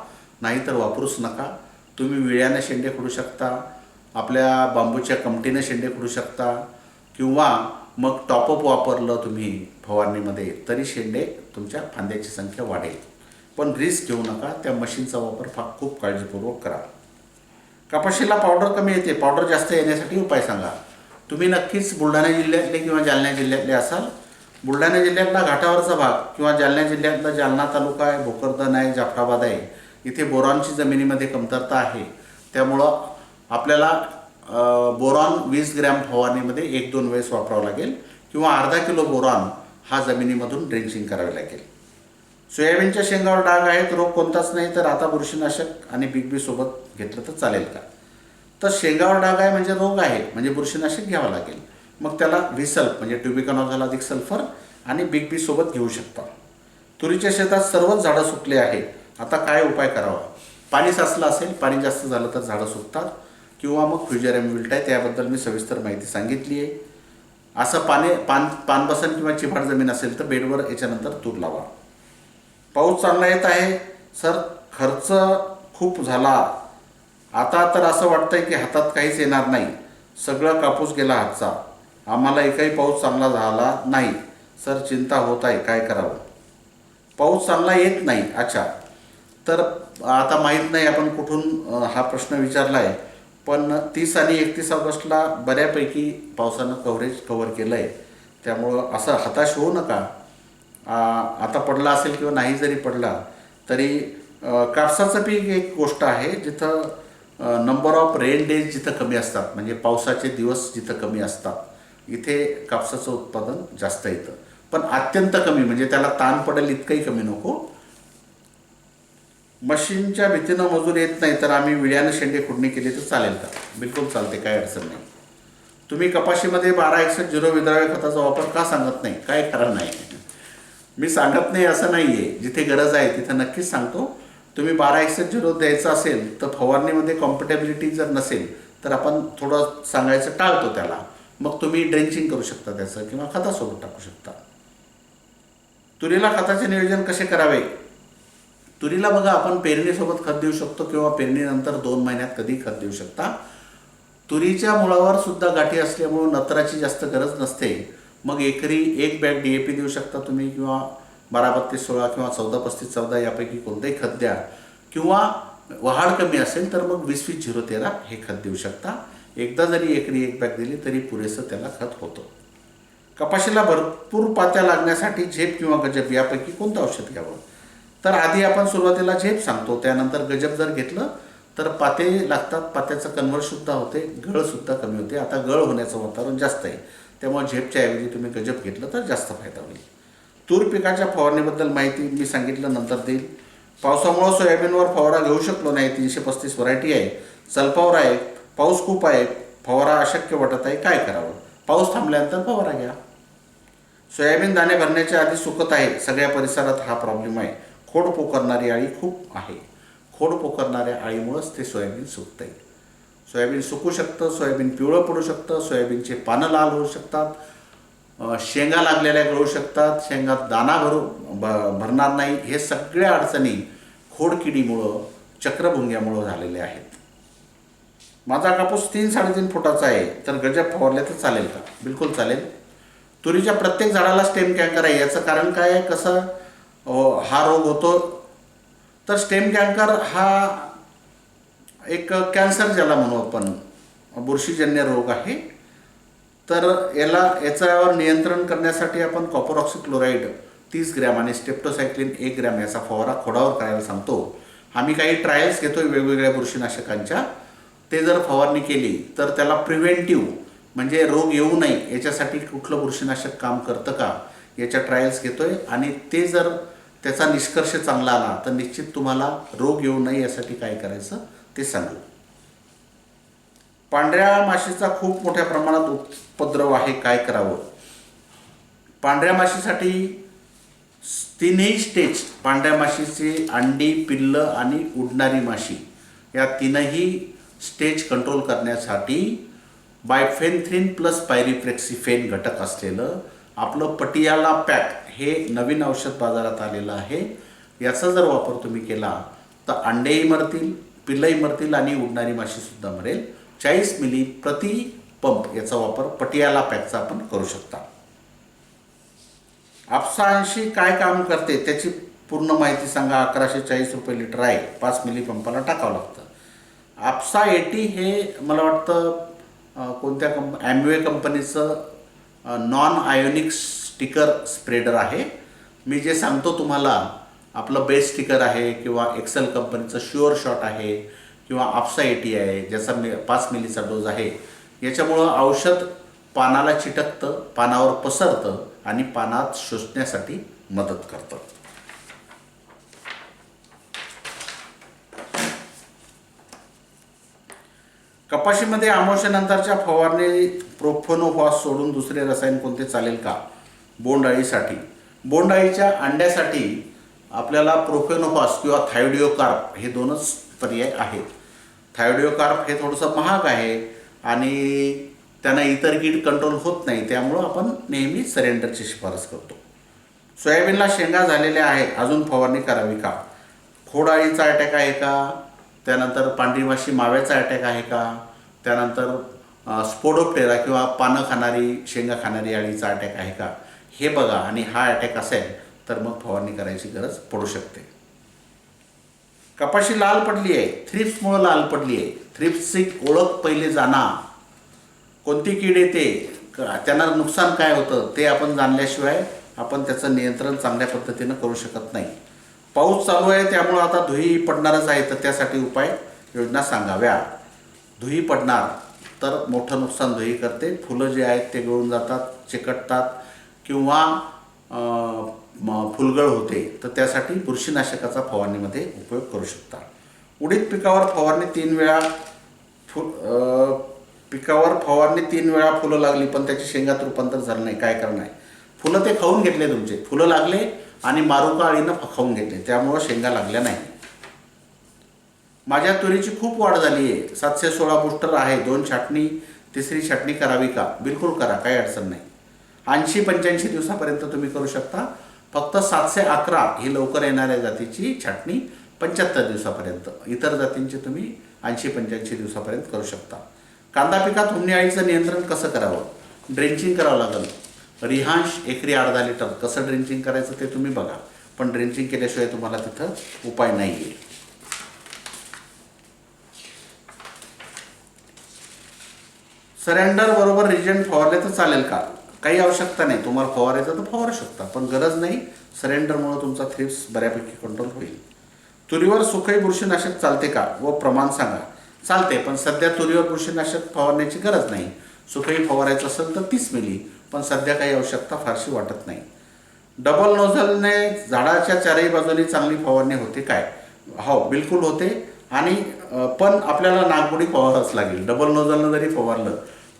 नाहीतर वापरूच नका. तुम्ही विळ्याने शेंडे खुडू शकता, आपल्या बांबूच्या कमटीने शेंडे खुडू शकता, किंवा मग टॉपअप वापरलं तुम्ही फवारणीमध्ये तरी शेंडे तुमच्या फांद्याची संख्या वाढेल. पण रिस्क घेऊ नका, त्या मशीनचा वापर खूप काळजीपूर्वक करा. कपाशीला पावडर कमी येते, पावडर जास्त येण्यासाठी उपाय सांगा. तुम्ही नक्कीच बुलढाणा जिल्ह्यातले किंवा जालना जिल्ह्यातले असाल. बुलढाणा जिल्ह्यातला घाटावरचा भाग किंवा जालना जिल्ह्यातला जालना तालुका आहे, भोकरदन आहे, जाफराबाद आहे, इथे बोरॉनची जमिनीमध्ये कमतरता आहे. त्यामुळं आपल्याला बोरॉन 20 ग्रॅम फवारणीमध्ये 1-2 वेळेस वापरावं लागेल, किंवा अर्धा किलो बोरॉन हा जमिनीमधून ड्रेंचिंग करावे लागेल. सोयाबीनच्या शेंगावर डाग आहेत, रोग कोणताच नाही, तर आता बुरशीनाशक आणि बिग बी सोबत घेतलं तर चालेल का? तर शेंगावर डाग आहे म्हणजे रोग आहे, म्हणजे बुरशीनाशक घ्यावं लागेल. मग त्याला व्हिसल्फ म्हणजे ट्युबिकॉनॉझोल अधिक सल्फर आणि बिग बी सोबत घेऊ शकता. तुरीच्या शेतात सर्वच झाडं सुकले आहे, आता काय उपाय करावा? पाणी साचलं असेल, पाणी जास्त झालं तर झाडं सुकतात, किंवा मग फ्युजेरियम विल्ट आहे, त्याबद्दल मी सविस्तर माहिती सांगितली आहे. असं पानबसन किंवा चिभाड जमीन असेल तर बेडवर याच्यानंतर तूर लावा. पाऊस चांगला येत आहे सर, खर्च खूप झाला, आता तर असं वाटतंय की हातात काहीच येणार नाही, सगळा कापूस गेला हातचा, आम्हाला एकही पाऊस चांगला झाला नाही सर, चिंता होत आहे, काय करावं? पाऊस चांगला येत नाही, अच्छा. तर आता माहीत नाही आपण कुठून हा प्रश्न विचारला आहे, पण 30 आणि 31 ऑगस्टला बऱ्यापैकी पावसानं कव्हर केलं आहे, त्यामुळं असं हताश होऊ नका. आता पडला असेल किंवा नाही जरी पडला तरी कापसाचं पीक एक गोष्ट आहे जिथं नंबर ऑफ रेन डेज जिथं कमी असतात, म्हणजे पावसाचे दिवस जिथं कमी असतात, इथे कापसाचं उत्पादन जास्त येतं. पण अत्यंत कमी म्हणजे त्याला ताण पडेल इतकंही कमी नको. मशीनच्या भीतीनं मजूर येत नाही तर आम्ही विड्यानं शेंडे खुडणी केली तर चालेल का? बिलकुल चालते, काय अडचण नाही. तुम्ही कपाशीमध्ये 1261 विद्राव्य खताचा वापर का सांगत नाही? काय कारण नाही, मी सांगत नाही असं नाही आहे, जिथे गरज आहे तिथं नक्कीच सांगतो. तुम्ही 1261 द्यायचं असेल तर फवारणीमध्ये कॉम्पॅटेबिलिटी जर नसेल तर आपण थोडं सांगायचं टाळतो त्याला, मग तुम्ही ड्रेंचिंग करू शकता त्याचं किंवा खतासोबत टाकू शकता. तुरीला खताचे नियोजन कसे करावे? तुरीला बघा, आपण पेरणीसोबत खत देऊ शकतो किंवा पेरणीनंतर 2 महिन्यात कधी खत देऊ शकता. तुरीच्या मुळावर सुद्धा गाठी असल्यामुळं नत्राची जास्त गरज नसते, मग एकरी 1 बॅग DAP देऊ शकता तुम्ही, किंवा 12-32-16 किंवा 14-35-14 यापैकी कोणतेही खत द्या, किंवा वहाड कमी असेल तर मग 20-20-0-13 हे खत देऊ शकता. एकदा जरी एकरी 1 बॅग दिली तरी पुरेसं त्याला खत होतं. कपाशीला भरपूर पात्या लागण्यासाठी झेप किंवा गजब यापैकी कोणतं औषध घ्यावं? तर आधी आपण सुरुवातीला झेप सांगतो, त्यानंतर गजब जर घेतलं तर पाते लागतात, पात्याचं कन्व्हर्टसुद्धा होते, गळसुद्धा कमी होते. आता गळ होण्याचं वातावरण जास्त आहे, त्यामुळे झेपच्या ऐवजी तुम्ही गजब घेतलं तर जास्त फायदा होईल. तूर पिकाच्या फवारणीबद्दल माहिती मी सांगितलं, नंतर देईल. पावसामुळं सोयाबीनवर फवारा घेऊ शकलो नाही, 335 व्हरायटी आहे, सल्फावर आहे, पाऊस खूप आहे, फवारा अशक्य वाटत आहे, काय करावं? पाऊस थांबल्यानंतर फवारा घ्या. सोयाबीन दाणे भरण्याच्या आधी सुकत आहे, सगळ्या परिसरात हा प्रॉब्लेम आहे. खोड पोखरणारी अळी खूप आहे, खोड पोखरणाऱ्या अळीमुळंच ते सोयाबीन सुकतं आहे. सोयाबीन सुकू शकतं, सोयाबीन पिवळं पडू शकतं, सोयाबीनचे पानं लाल होऊ शकतात, शेंगा लागलेल्या गळू शकतात, शेंगात दाना भरणार नाही. हे सगळ्या अडचणी खोडकिडीमुळं, चक्रभुंग्यामुळं झालेल्या आहेत. माझा कापूस 3-3.5 फुटाचा आहे, तर गजब फवारले तर चालेल का? बिलकुल चालेल. तुरीच्या प्रत्येक झाडाला स्टेम कॅन्कर आहे, याचं कारण काय आहे, कसं हा रोग होतो? तर स्टेम कॅन्कर हा एक कॅन्सर ज्याला म्हणू आपण, बुरशीजन्य रोग आहे. तर याच्यावर नियंत्रण करण्यासाठी आपण कॉपर ऑक्सीक्लोराईड 30 ग्रॅम आणि स्टेप्टोसायक्लिन 1 ग्रॅम याचा फवारा खोडावर करायला सांगतो. आम्ही काही ट्रायल्स घेतोय वेगवेगळ्या बुरशीनाशकांच्या, ते जर फवारणी केली तर त्याला प्रिव्हेंटिव्ह म्हणजे रोग येऊ नये याच्यासाठी कुठलं बुरशीनाशक काम करतं का याच्या ट्रायल्स घेतोय, आणि ते जर त्याचा निष्कर्ष चांगला आला तर निश्चित तुम्हाला रोग येऊ नये यासाठी काय करायचं ते सांगू. पांढऱ्या माशीचा खूप मोठ्या प्रमाणात उपद्रव आहे, काय करावं? पांढऱ्या माशीसाठी 3ही स्टेज, पांढऱ्या माशीची अंडी, पिल्लं आणि उडणारी माशी, या 3ही स्टेज कंट्रोल करण्यासाठी बायफेन्थ्रिन प्लस पायरिप्रेक्सिफेन घटक असलेलं आपलं पटियाला पॅक हे नवीन औषध बाजारात आलेलं आहे. याचा जर वापर तुम्ही केला तर अंडेही मरतील, पिल्लंही मरतील आणि उडणारी माशीसुद्धा मरेल. 40 मिली प्रति पंप याचा वापर पटियाला पॅकचा आपण करू शकता. आपसांशी काय काम करते त्याची पूर्ण माहिती सांगा. 1140 रुपये लिटर आहे, 5 मिली पंपाला टाकावं लागतं. आपसा 80 हे मला वाटतं कोणत्या ॲम्वे कंपनीचं नॉन आयोनिक स्टिकर स्प्रेडर आहे. मी जे सांगतो तुम्हाला, आपलं बेस्ट स्टिकर आहे, किंवा एक्सेल कंपनीचं शुअर शॉट आहे, किंवा आपसा 80 आहे ज्याचा 5 मिलीचा डोस आहे. याच्यामुळं औषध पानाला चिटकतं, पानावर पसरतं आणि पानात शोषण्यासाठी मदत करतं. कपाशीमध्ये अमावस्येनंतरच्या फवारणी प्रोफेनोफॉस सोडून दुसरे रसायन कोणते चालेल का? बोंडअळीसाठी. बोंडअळीच्या अंड्यासाठी आपल्याला प्रोफेनोफॉस किंवा थायोडिओकार्प हे दोनच पर्याय आहेत. थायोडिओकार्प हे थोडंसं महाग आहे आणि त्यांना इतर कीड कंट्रोल होत नाही, त्यामुळं आपण नेहमी सरेंडरची शिफारस करतो. सोयाबीनला शेंगा झालेल्या आहे, अजून फवारणी करावी का? खोड अळीचा अटॅक आहे का? त्यानंतर पांढरी माशी माव्याचा अटॅक आहे का? त्यानंतर स्पोडोप्टेरा किंवा पानं खाणारी शेंगा खाणारी अळीचा अटॅक आहे का? हे बघा, आणि हा अटॅक असेल तर मग फवारणी करायची गरज पडू शकते. कपाशी लाल पडली आहे, थ्रिप्समुळे लाल पडली आहे. थ्रिप्सची ओळख पहिले जाणा. कोणती कीड येते, त्यांना नुकसान काय होतं ते आपण जाणल्याशिवाय आपण त्याचं नियंत्रण चांगल्या पद्धतीनं करू शकत नाही. पाऊस चालू आहे त्यामुळं आता धुई पडणारच आहे, तर त्यासाठी उपाय योजना सांगाव्या. धुई पडणार तर मोठं नुकसान धुई करते. फुलं जे आहेत ते गळून जातात, चिकटतात किंवा फुलगळ होते, तर त्यासाठी बुरशीनाशकाचा फवारणीमध्ये उपयोग करू शकता. उडीद पिकावर फवारणी 3 वेळा फुलं लागली पण त्याची शेंगात रूपांतर झालं नाही, काय करणार? फुलं ते खाऊन घेतले, तुमचे फुलं लागले आणि मारुका अळीनं खाऊन घेतले, त्यामुळं शेंगा लागल्या नाही. माझ्या तुरीची खूप वाढ झाली आहे, 716 बुस्टर आहे, 2 छाटणी 3री छाटणी करावी का? बिलकुल करा, काही अडचण नाही. 80-85 दिवसापर्यंत तुम्ही करू शकता. फक्त 711 ही लवकर येणाऱ्या जातीची छाटणी 75 दिवसापर्यंत, इतर जातींची तुम्ही 80-85 दिवसापर्यंत करू शकता. कांदा पिकात हुमणी अळीचं नियंत्रण कसं करावं? ड्रेंचिंग करावं लागेल. रिहांश एकरी 1/2 लिटर. कसं ड्रेंचिंग करायचं ते तुम्ही बघा, पण ड्रेंचिंग केल्याशिवाय तुम्हाला तिथं उपाय नाही आहे. सरेंडर बरोबर रिजंट फवारले तर चालेल का? काही आवश्यकता नाही, तुम्हाला फवारायचं तर फवारू शकता, पण गरज नाही. सरेंडरमुळे तुमचा थ्रिप्स बऱ्यापैकी कंट्रोल होईल. तुरीवर सुखई बुरशीनाशक चालते का व प्रमाण सांगा? चालते, पण सध्या तुरीवर बुरशीनाशक फवारण्याची गरज नाही. सुखई फवारायचं असेल तर 30 मिली, पण सध्या काही आवश्यकता फारशी वाटत नाही. डबल नोझलने झाडाच्या चारही बाजूनी चांगली फवारणी होते काय? हो, बिलकुल होते. आणि पण आपल्याला नागपुडी फवारावंच लागेल. डबल नोझलनं जरी फवारलं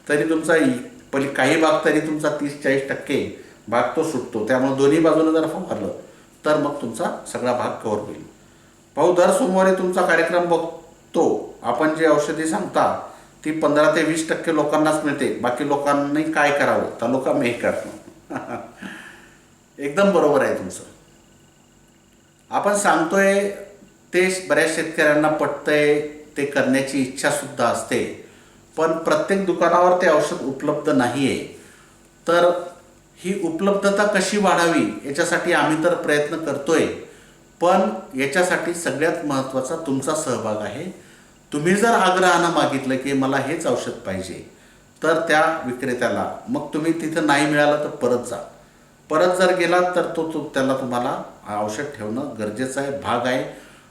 तरी तुमचा काही भाग तरी तुमचा 30-40% भाग तो सुटतो, त्यामुळे दोन्ही बाजूनं जर फवारलं तर मग तुमचा सगळा भाग कव्हर होईल. भाऊ, दर सोमवारी तुमचा कार्यक्रम बघतो. आपण जे औषधी सांगता ती 15 ते 20% लोकांनाच मिळते, बाकी लोकांनी काय करावं? तालुका मी करणं. एकदम बरोबर आहे तुमचं. आपण सांगतोय ते बऱ्याच शेतकऱ्यांना पटतंय, ते करण्याची इच्छासुद्धा असते, पण प्रत्येक दुकानावर ते औषध उपलब्ध नाही आहे. तर ही उपलब्धता कशी वाढावी याच्यासाठी आम्ही तर प्रयत्न करतोय, पण याच्यासाठी सगळ्यात महत्त्वाचा तुमचा सहभाग आहे. तुम्ही जर आग्रहानं मागितलं की मला हेच औषध पाहिजे, तर त्या विक्रेत्याला मग तुम्ही तिथं नाही मिळालं तर परत जा. परत जर गेलात तर त्याला तुम्हाला औषध ठेवणं गरजेचं आहे, भाग आहे.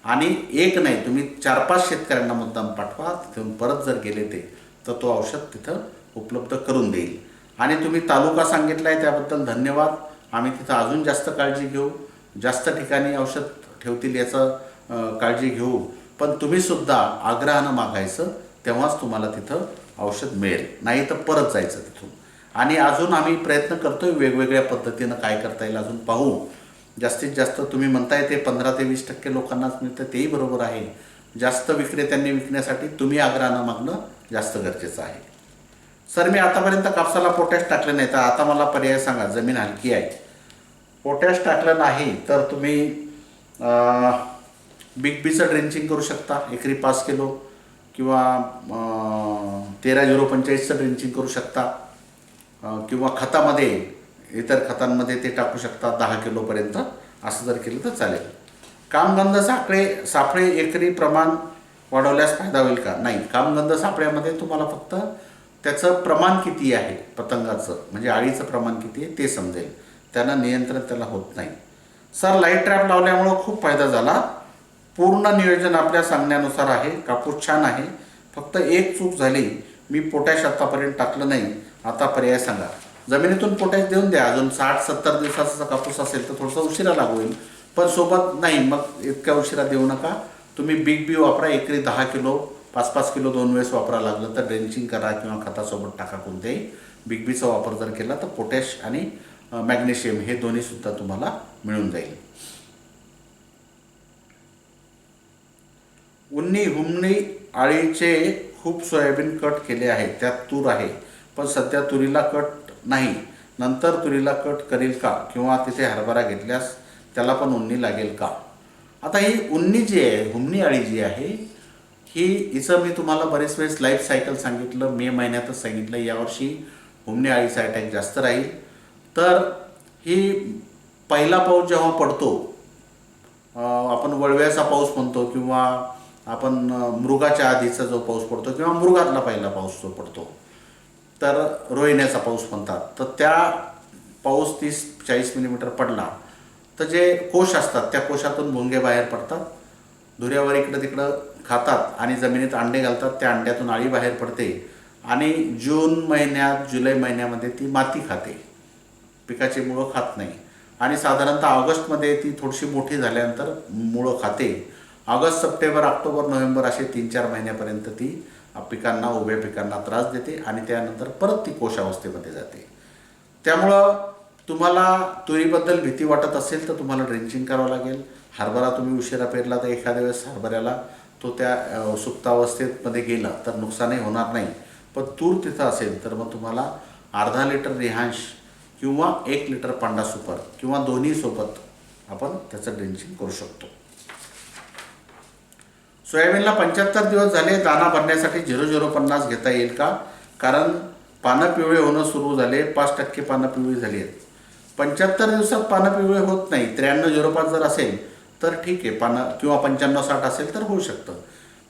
आणि एक नाही, तुम्ही 4-5 शेतकऱ्यांना मुद्दाम पाठवा, तिथून परत जर गेले ते तर तो औषध तिथं उपलब्ध करून देईल. आणि तुम्ही तालुका सांगितला आहे त्याबद्दल धन्यवाद. आम्ही तिथं अजून जास्त काळजी घेऊ, जास्त ठिकाणी औषध ठेवतील याचं काळजी घेऊ. पण तुम्हीसुद्धा आग्रहानं मागायचं, तेव्हाच तुम्हाला तिथं औषध मिळेल, नाही तर परत जायचं तिथून. आणि अजून आम्ही प्रयत्न करतोय वेगवेगळ्या पद्धतीनं काय करता येईल अजून पाहू. जास्तीत जास्त तुम्ही म्हणताय ते 15 ते 20% लोकांनाच मिळतं, तेही बरोबर आहे. जास्त विक्रेत्यांनी विकण्यासाठी तुम्ही आग्रहानं मागणं जास्त गरजेचं आहे. सर, मी आतापर्यंत कापसाला पोटॅश टाकलं नाही, तर आता मला पर्याय सांगा. जमीन हलकी आहे, पोटॅश टाकलं नाही तर तुम्ही बिग बीचं ड्रेंचिंग करू शकता. एकरी 5 किलो किंवा 13-0-45चं ड्रेंचिंग करू शकता. किंवा खतामध्ये, इतर खतांमध्ये ते टाकू शकता 10 किलोपर्यंत. असं जर केलं तर चालेल. कामगंध सापळे एकरी प्रमाण वाढवल्यास फायदा होईल का? नाही, कामगंध सापळ्यामध्ये तुम्हाला फक्त त्याचं प्रमाण किती आहे, पतंगाचं म्हणजे अळीचं प्रमाण किती आहे ते समजेल, त्यानं नियंत्रण त्याला होत नाही. सर, लाईट ट्रॅप लावल्यामुळं खूप फायदा झाला. पूर्ण नियोजन आपल्या सांगण्यानुसार आहे. कापूस छान आहे, फक्त एक चूक झाली, मी पोटॅश आतापर्यंत टाकलं नाही. आता पर्याय सांगा. जमिनीतून पोटॅश देऊन द्या. अजून 60-70 दिवसाचा कापूस असेल तर थोडंसं उशिरा लागू होईल, पण सोबत नाही, मग इतक्या उशिरा देऊ नका. तुम्ही बिग बी वापरा. एकरी 10 किलो 5-5 किलो 2 वेळेस वापरायला लागलं तर ड्रेंचिंग करा किंवा खतासोबत टाका कोणतेही. बिग बीचा वापर जर केला तर पोटॅश आणि मॅग्नेशियम हे दोन्हीसुद्धा तुम्हाला मिळून जाईल. उन्नी हुमणी आळीचे खूप सोयाबीन कट केले आहे, त्यात तूर आहे, पण सध्या तुरीला कट नाही. नंतर तुरीला कट करील का, किंवा तिथे हरभरा घेतल्यास त्याला पण उन्नी लागेल का? आता ही उन्नी जी आहे, हुमणी आळी जी आहे, हिचं मी तुम्हाला बरेच वेळेस लाईफ सायकल सांगितलं, मे महिन्यातच सांगितलं. यावर्षी हुमणी आळीचा अटॅक जास्त राहील. तर ही पहिला पाऊस जेव्हा पडतो, आपण वळव्याचा पाऊस म्हणतो किंवा आपण मृगाच्या आधीचा जो पाऊस पडतो किंवा मृगातला पहिला पाऊस जो पडतो, तर रोहिण्याचा पाऊस म्हणतात. तर त्या पाऊस 30-40 मिलीमीटर पडला तर जे कोश असतात त्या कोशातून भुंगे बाहेर पडतात, धुऱ्यावर इकडं तिकडं खातात आणि जमिनीत अंडे घालतात. त्या अंड्यातून आळी बाहेर पडते आणि जून महिन्यात जुलै महिन्यामध्ये ती माती खाते, पिकाची मुळं खात नाही. आणि साधारणतः ऑगस्टमध्ये ती थोडीशी मोठी झाल्यानंतर मुळं खाते. ऑगस्ट, सप्टेंबर, ऑक्टोबर, नोव्हेंबर असे 3-4 महिन्यापर्यंत ती पिकांना, उभ्या पिकांना त्रास देते आणि त्यानंतर परत ती कोशावस्थेमध्ये जाते. त्यामुळं तुम्हाला तुरीबद्दल भीती वाटत असेल तर तुम्हाला ड्रेंचिंग करावं लागेल. हरभरा तुम्ही उशिरा पेरला तर एखाद्या वेळेस हरभऱ्याला तो त्या सुप्तावस्थेमध्ये गेला तर नुकसानही होणार नाही. पण तूर तिथं असेल तर मग तुम्हाला अर्धा लिटर रिहांश किंवा 1 लिटर पांडा सुपर किंवा दोन्ही सोबत आपण त्याचं ड्रेंचिंग करू शकतो. सोयाबीनला 75 दिवस झाले, दाना भरण्यासाठी 0050 घेता येईल का? कारण पानं पिवळे होणं सुरू झाले, 5% पानं पिवळी झाली आहेत. 75 दिवसात पानं पिवळे होत नाही. 9305 जर असेल तर ठीक आहे, पानं किंवा 9560 असेल तर होऊ शकतं.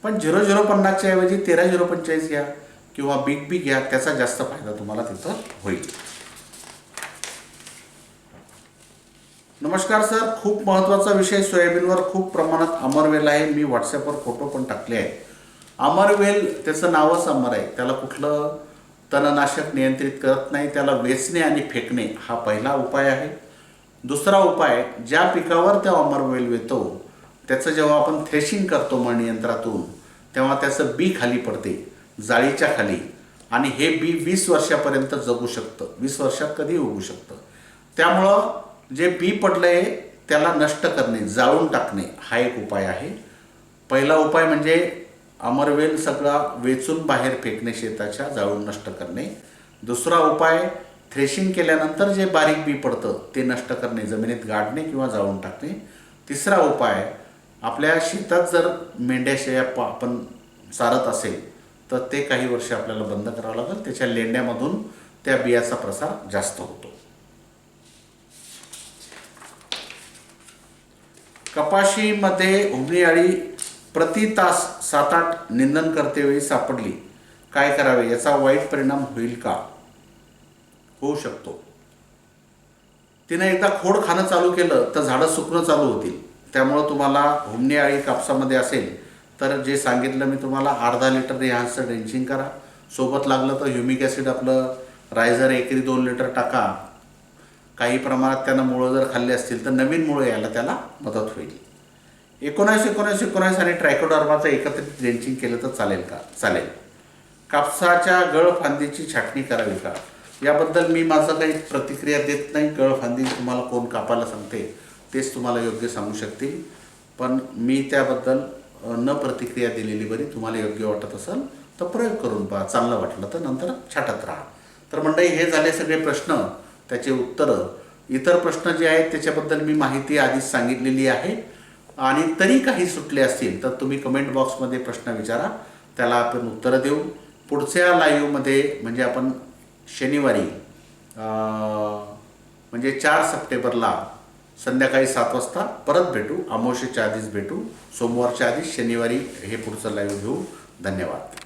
पण 0050च्या ऐवजी 13045 घ्या किंवा बिग बी घ्या, त्याचा जास्त फायदा तुम्हाला तिथं होईल. नमस्कार सर, खूप महत्त्वाचा विषय. सोयाबीनवर खूप प्रमाणात अमरवेल आहे. मी व्हॉट्सॲपवर फोटो पण टाकले आहे. अमरवेल त्याचं नावच अमर आहे. त्याला कुठलं तणनाशक नियंत्रित करत नाही. त्याला वेचणे आणि फेकणे हा पहिला उपाय आहे. दुसरा उपाय, ज्या पिकावर त्या अमरवेल वेतो त्याचं जेव्हा आपण थ्रेशिंग करतो मळणी यंत्रातून, तेव्हा त्याचं बी खाली पडते, जाळीच्या खाली, आणि हे बी 20 वर्षापर्यंत जगू शकतं. 20 वर्षात कधी उगू शकतं. त्यामुळं जे बी पडलंय त्याला नष्ट करणे, जाळून टाकणे हा एक उपाय आहे. पहिला उपाय म्हणजे अमरवेल सगळा वेचून बाहेर फेकणे, शेताच्या जाळून नष्ट करणे. दुसरा उपाय, थ्रेशिंग केल्यानंतर जे बारीक बी पडतं ते नष्ट करणे, जमिनीत गाडणे किंवा जाळून टाकणे. तिसरा उपाय, आपल्या शेतात जर मेंढ्या शेळ्या आपण चारत असेल तर ते काही वर्ष आपल्याला बंद करावं लागेल. त्याच्या लेंड्यामधून त्या बियाचा प्रसार जास्त होतो. कपाशीमध्ये हुमणी आळी प्रति तास 7-8 निंदन करतेवेळी सापडली, काय करावे? याचा वाईट परिणाम होईल का? होऊ शकतो. तिनं एकदा खोड खाणं चालू केलं तर झाडं सुकणं चालू होतील. त्यामुळं तुम्हाला हुमणी आळी कापसामध्ये असेल तर जे सांगितलं मी तुम्हाला, अर्धा लिटर रिहान्सचं ड्रेंचिंग करा. सोबत लागलं तर ह्युमिक ॲसिड आपलं रायझर एकरी 2 लिटर टाका. काही प्रमाणात त्यानं मुळं जर खाल्ले असतील तर नवीन मुळं यायला त्याला मदत होईल. 19-19-19 आणि ट्रायकोडर्माचं एकत्रित ड्रेंचिंग केलं तर चालेल का? चालेल. कापसाच्या गळफांदीची छाटणी करावी का? याबद्दल मी माझं काही प्रतिक्रिया देत नाही. गळफांदी तुम्हाला कोण कापायला सांगते तेच तुम्हाला योग्य सांगू शकतील. पण मी त्याबद्दल न प्रतिक्रिया दिलेली बरी. तुम्हाला योग्य वाटत असेल तर प्रयोग करून पहा, चांगलं वाटलं तर नंतर छाटत राहा. तर मंडळी, हे झाले सगळे प्रश्न, त्याचे उत्तरं. इतर प्रश्न जे आहेत त्याच्याबद्दल मी माहिती आधीच सांगितलेली आहे. आणि तरी काही सुटले असतील तर तुम्ही कमेंट बॉक्समध्ये प्रश्न विचारा, त्याला आपण उत्तरं देऊ. पुढच्या लाईव्हमध्ये म्हणजे आपण शनिवारी म्हणजे 4 सप्टेंबरला संध्याकाळी 7 वाजता परत भेटू. अमावस्येच्या आधीच भेटू. सोमवारच्या आधीच शनिवारी हे पुढचं लाईव्ह घेऊ. धन्यवाद.